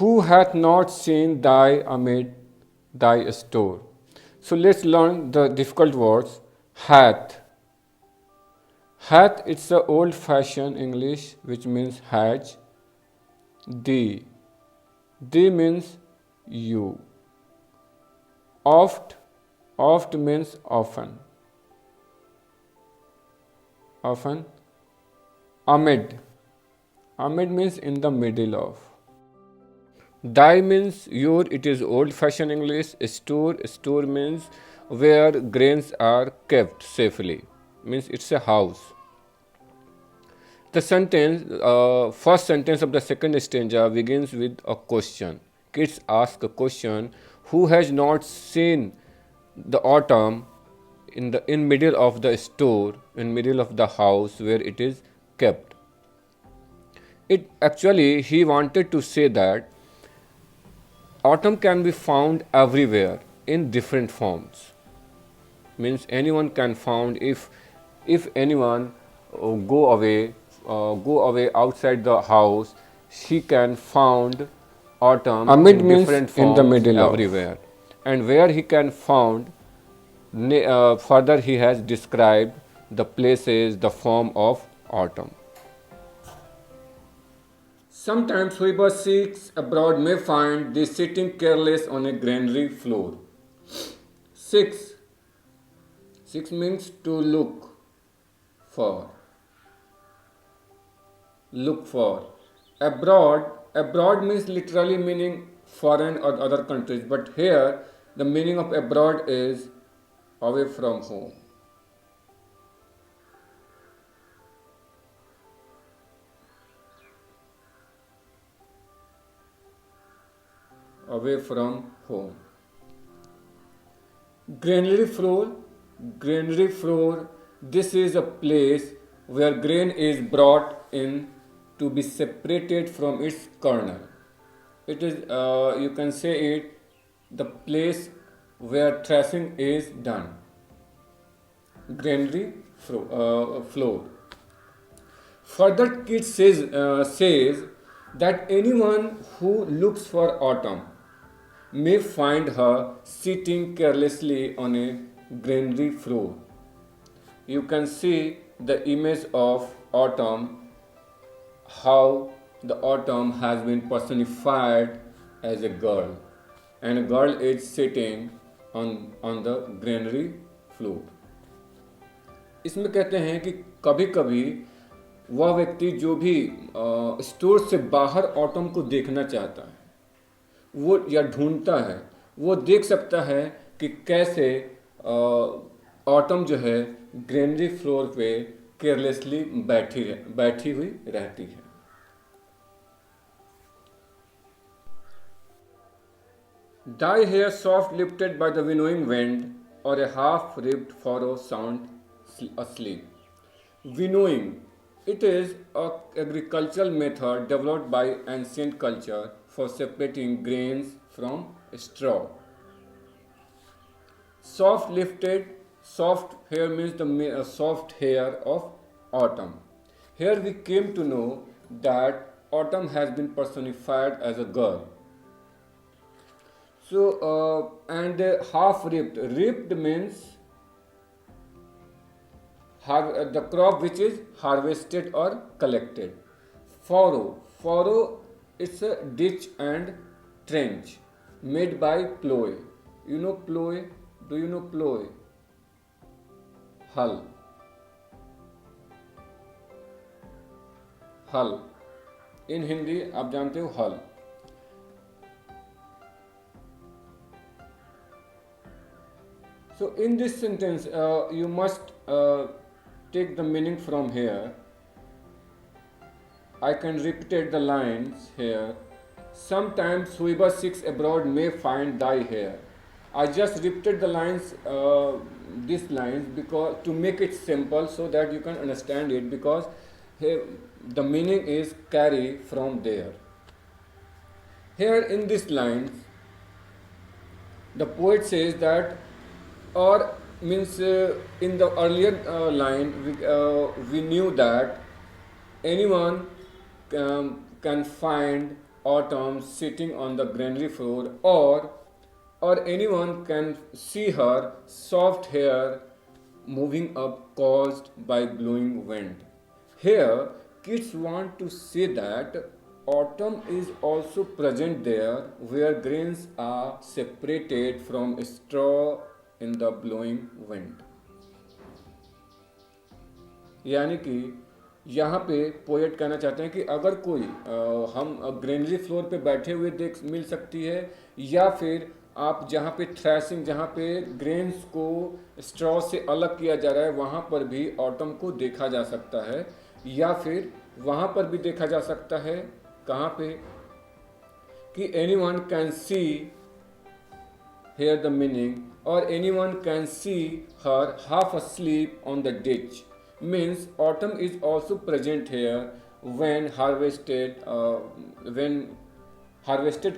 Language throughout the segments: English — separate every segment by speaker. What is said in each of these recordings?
Speaker 1: Who hath not seen thy amid thy store? So let's learn the difficult words. Hath. Hath, it's a old fashioned English which means has. Thee. Thee means you. Oft. Oft means often. Often. Amid. Amid means in the middle of. Thy means your, it is old fashioned English. Store, store means where grains are kept safely. Means it's a house. The sentence, first sentence of the second stanza begins with a question. Kids ask a question: Who has not seen the autumn in middle of the store, in middle of the house where it is kept? It actually he wanted to say that autumn can be found everywhere in different forms. Means anyone can found if anyone go away outside the house, she can found autumn
Speaker 2: Amid
Speaker 1: in
Speaker 2: means
Speaker 1: different
Speaker 2: in the
Speaker 1: forms
Speaker 2: middle of.
Speaker 1: everywhere. And where he can found, further he has described the places, the form of autumn. Sometimes whoever seeks abroad may find thee sitting careless on a granary floor. 6. 6 means to look for. Look for. Abroad means literally meaning foreign or other countries, but here the meaning of abroad is away from home. Away from home. Granary floor. Granary floor. This is a place where grain is brought in to be separated from its kernel. It is, you can say it, the place where threshing is done. Granary floor. Further, Keats says that anyone who looks for autumn may find her sitting carelessly on a granary floor. You can see the image of autumn, how the autumn has been personified as a girl, and a girl is sitting on the granary floor. इसमें कहते हैं कि कभी कभी वह व्यक्ति जो भी स्टोर से बाहर ऑटम को देखना चाहता है वो या ढूंढता है, वो देख सकता है कि कैसे ऑटम जो है ग्रेनरी फ्लोर पे केयरलेसली बैठी हुई रहती है. Thy hair soft lifted by the winnowing wind, or a half ribbed furrow sound asleep. Winnowing. It is a agricultural method developed by ancient culture for separating grains from straw. Soft lifted, soft hair means the soft hair of autumn. Here we came to know that autumn has been personified as a girl. So, and half ripped. Ripped means the crop which is harvested or collected. Furrow, it's a ditch and trench made by plough. You know plough? Do you know plough? Hull. In Hindi आप जानते हो हल. So in this sentence, you must take the meaning from here. I can repeat the lines here. Sometimes whoever seeks abroad may find thy hair. I just repeated the lines, these lines, because to make it simple so that you can understand it, because here the meaning is carry from there. Here in this lines, the poet says that, or means in the earlier line we knew that anyone can find autumn sitting on the granary floor, or anyone can see her soft hair moving up caused by blowing wind. Here, kids want to say that autumn is also present there where grains are separated from straw in the blowing wind. यानी कि यहाँ पे poet कहना चाहते हैं कि अगर कोई हम ग्रेनरी फ्लोर पे बैठे हुए देख मिल सकती है, या फिर आप जहाँ पे थ्रेसिंग, जहाँ पे ग्रेन्स को स्ट्रॉ से अलग किया जा रहा है, वहाँ पर भी ऑटम को देखा जा सकता है, या फिर वहाँ पर भी देखा जा सकता है कहाँ पे कि any one can see hear the meaning, or anyone can see her half asleep on the ditch, means autumn is also present here when harvested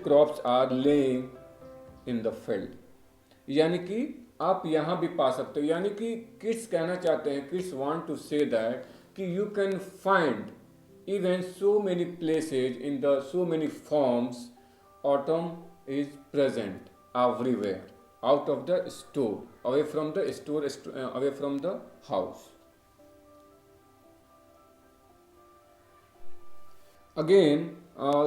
Speaker 1: crops are laying in the field. यानी कि आप यहाँ भी पा सकते हो, यानी कि किड्स कहना चाहते हैं, kids want to say that कि you can find even so many places in the so many forms autumn is present everywhere, out of the store, away from the store, away from the house. Again,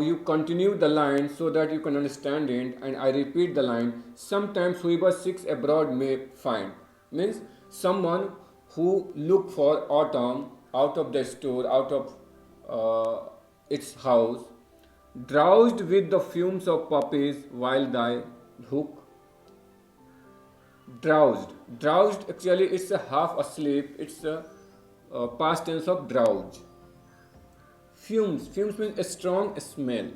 Speaker 1: you continue the line so that you can understand it, and I repeat the line. Sometimes whoever seeks abroad may find, means someone who look for autumn out of the store, out of its house, drowsed with the fumes of poppies while thy hook. Drowsed actually it's a half asleep, it's a past tense of drowse. Fumes means a strong smell.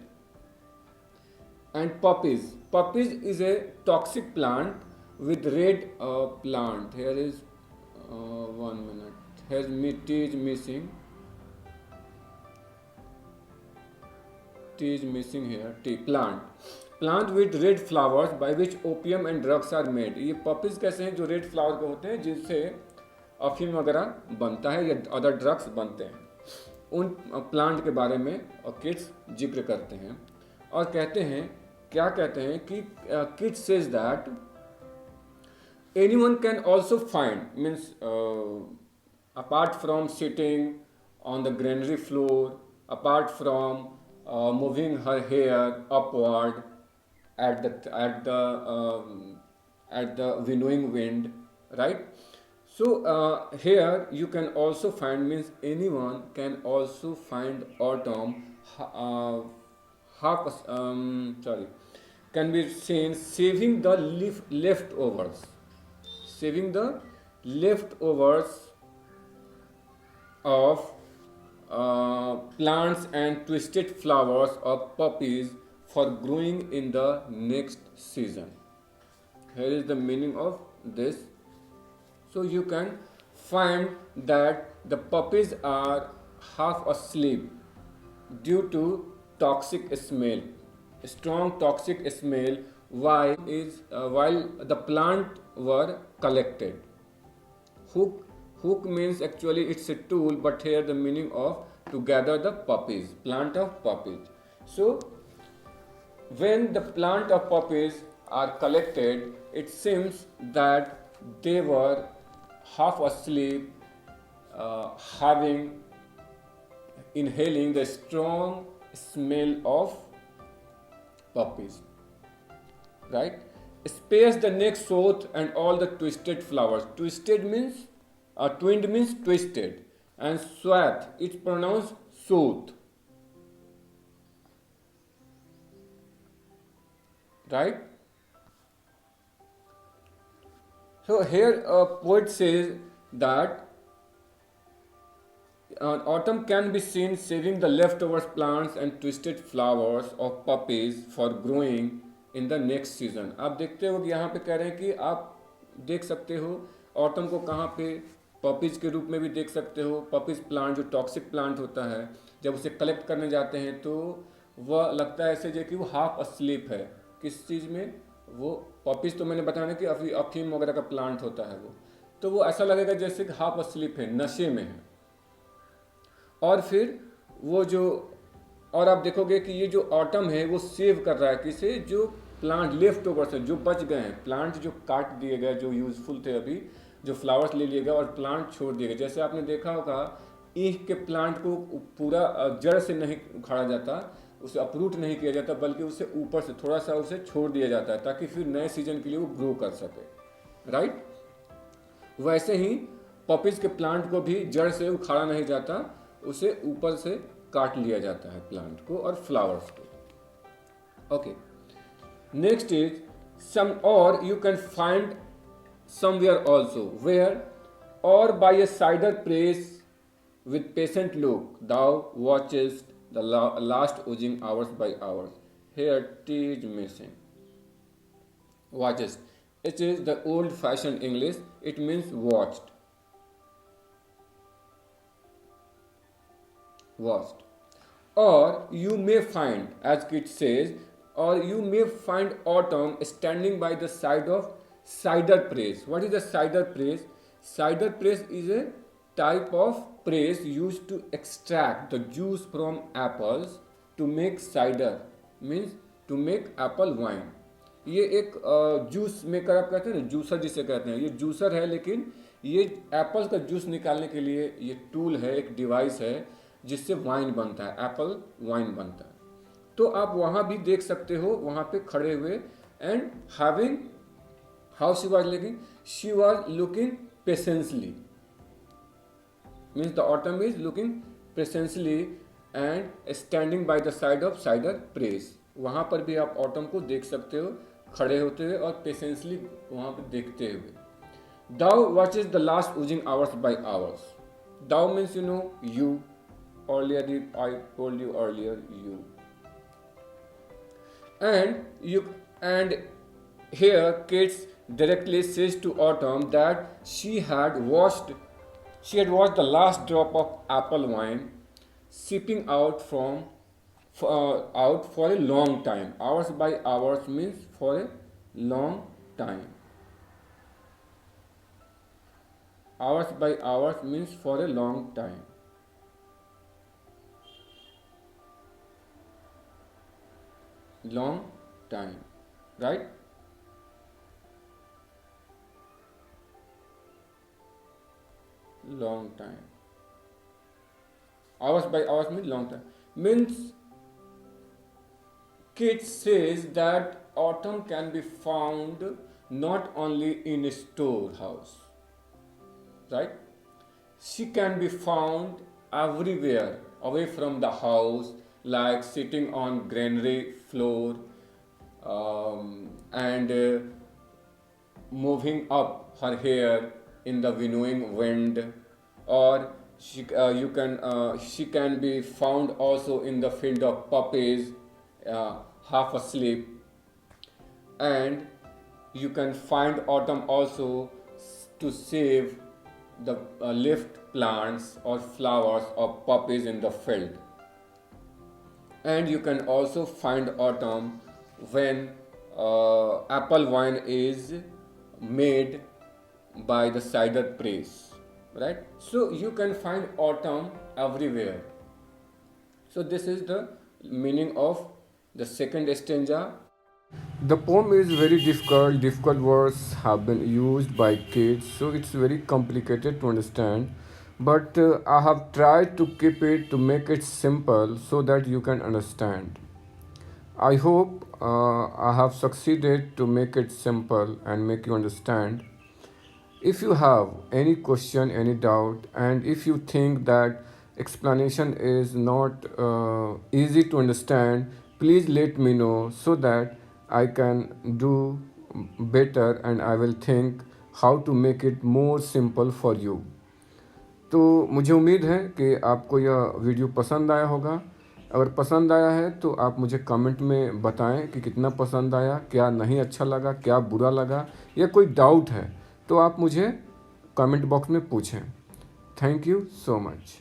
Speaker 1: And poppies is a toxic plant with red plant. Here is 1 minute, here is missing. T is missing here. T, plant with red flowers by which opium and drugs are made. ये puppies कैसे हैं जो red flower के होते हैं जिनसे अफीम वगैरह बनता है या अदर ड्रग्स बनते हैं, उन प्लांट के बारे में किड्स जिक्र करते हैं और कहते हैं, क्या कहते हैं कि kids says that anyone can also find, means apart from sitting on the granary floor, apart from moving her hair upward at the winnowing wind, right? So here you can also find, means anyone can also find autumn can be seen saving the leftovers of plants and twisted flowers of poppies for growing in the next season. Here is the meaning of this. So you can find that the poppies are half asleep due to toxic smell, strong toxic smell, while the plant were collected. Hook means actually it's a tool, but here the meaning of to gather the poppies, plant of poppies. So when the plant of poppies are collected, it seems that they were half asleep, inhaling the strong smell of poppies, right? Space the next south and all the twisted flowers. Twinned means twisted, and swath, it's pronounced sooth, right? So here a poet says that autumn can be seen saving the leftovers plants and twisted flowers of poppies for growing in the next season. आप देखते हो कि यहाँ पे कह रहे हैं कि आप देख सकते हो ऑटम को कहाँ पे पपीज के रूप में भी देख सकते हो. पपीज प्लांट जो टॉक्सिक प्लांट होता है, जब उसे कलेक्ट करने जाते हैं तो वह लगता है ऐसे जो कि वो हाफ अस्लीप है. किस चीज़ में? वो पपीज तो मैंने बताया कि अफीम वगैरह का प्लांट होता है वो, तो वो ऐसा लगेगा जैसे कि हाफ अस्लीप है, नशे में है. और फिर वो जो और आप देखोगे कि ये जो ऑटम है वो सेव कर रहा है किसे, जो प्लांट लेफ्ट ओवर से जो बच गए हैं, प्लांट जो काट दिए गए जो यूजफुल थे अभी, जो फ्लावर्स ले लिए गए और प्लांट छोड़ दिए गए। जैसे आपने देखा होगा ईख के प्लांट को पूरा जड़ से नहीं उखाड़ा जाता, उसे अपरूट नहीं किया जाता, बल्कि उसे ऊपर से थोड़ा सा उसे छोड़ दिया जाता है ताकि फिर नए सीजन के लिए वो ग्रो कर सके, राइट। वैसे ही पपीज के प्लांट को भी जड़ से उखाड़ा नहीं जाता, उसे ऊपर से काट लिया जाता है प्लांट को और फ्लावर्स को। ओके, नेक्स्ट इज सम, और you can find somewhere also where, or by a cider press with patient look thou watchest the last oozing hours by hours. Here T is missing. Watchest, it is the old fashioned English, it means watched. Watched. Or you may find, as Kit says, or you may find autumn standing by the side of cider press. What is the cider press? Cider press is a type of press used to extract the juice from apples to make cider, means to make apple wine. ये एक juice maker आप कहते हैं ना, juicer जिसे कहते हैं, ये जूसर है, लेकिन ये एप्पल का जूस निकालने के लिए ये टूल है, एक डिवाइस है जिससे वाइन बनता है, एप्पल वाइन बनता है। तो आप वहाँ भी देख सकते हो, वहाँ पे खड़े हुए, and having, how she was looking? She was looking patiently. Means the autumn is looking patiently and standing by the side of cider press. वहाँ पर भी आप ऑटम को देख सकते हो खड़े होते हुए और पेशेंसली वहाँ पर देखते हुए। Thou watches the last oozing hours by hours. Thou means you. Earlier I told you earlier you. And here kids directly says to Autumn that she had watched the last drop of apple wine seeping out for a long time. Hours by hours means for a long time. Hours by hours means for a long time. Long time, right? Long time. Hours by hours means long time. Means Kit says that autumn can be found not only in a storehouse, right? She can be found everywhere away from the house, like sitting on granary floor and moving up her hair in the winnowing wind, or she can be found also in the field of poppies, half asleep, and you can find autumn also to save the left plants or flowers or poppies in the field. And you can also find autumn when apple wine is made by the cider press, right? So you can find autumn everywhere. So this is the meaning of the second stanza. The poem is very difficult. Difficult words have been used by kids, so it's very complicated to understand. But I have tried to keep it to make it simple so that you can understand. I hope I have succeeded to make it simple and make you understand. If you have any question, any doubt, and if you think that explanation is not easy to understand, please let me know so that I can do better and I will think how to make it more simple for you. तो मुझे उम्मीद है कि आपको यह video पसंद आया होगा। अगर पसंद आया है तो आप मुझे कमेंट में बताएं कि कितना पसंद आया, क्या नहीं अच्छा लगा, क्या बुरा लगा, या कोई डाउट है तो आप मुझे कमेंट बॉक्स में पूछें। Thank you so much.